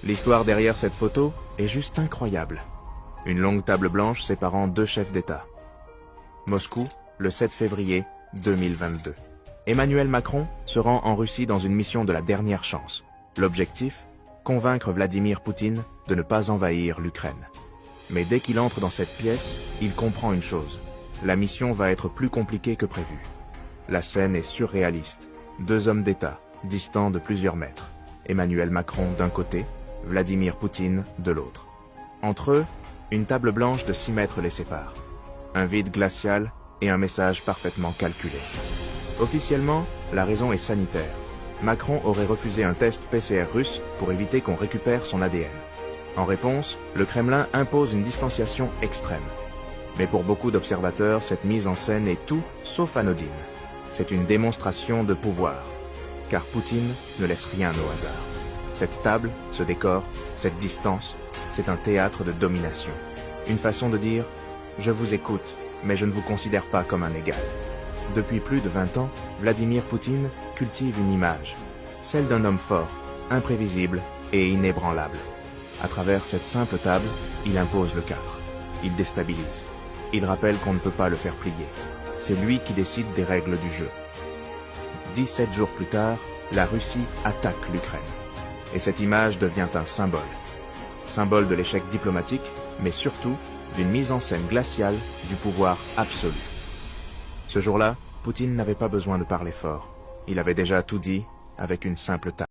L'histoire derrière cette photo est juste incroyable. Une longue table blanche séparant deux chefs d'État. Moscou, le 7 février 2022. Emmanuel Macron se rend en Russie dans une mission de la dernière chance. L'objectif ? Convaincre Vladimir Poutine de ne pas envahir l'Ukraine. Mais dès qu'il entre dans cette pièce, il comprend une chose. La mission va être plus compliquée que prévu. La scène est surréaliste. Deux hommes d'État, distants de plusieurs mètres. Emmanuel Macron d'un côté, Vladimir Poutine de l'autre. Entre eux, une table blanche de 6 mètres les sépare. Un vide glacial et un message parfaitement calculé. Officiellement, la raison est sanitaire. Macron aurait refusé un test PCR russe pour éviter qu'on récupère son ADN. En réponse, le Kremlin impose une distanciation extrême. Mais pour beaucoup d'observateurs, cette mise en scène est tout sauf anodine. C'est une démonstration de pouvoir. Car Poutine ne laisse rien au hasard. Cette table, ce décor, cette distance, c'est un théâtre de domination. Une façon de dire « Je vous écoute, mais je ne vous considère pas comme un égal ». Depuis plus de 20 ans, Vladimir Poutine cultive une image, celle d'un homme fort, imprévisible et inébranlable. À travers cette simple table, il impose le cadre. Il déstabilise. Il rappelle qu'on ne peut pas le faire plier. C'est lui qui décide des règles du jeu. 17 jours plus tard, la Russie attaque l'Ukraine. Et cette image devient un symbole. Symbole de l'échec diplomatique, mais surtout d'une mise en scène glaciale du pouvoir absolu. Ce jour-là, Poutine n'avait pas besoin de parler fort. Il avait déjà tout dit avec une simple table.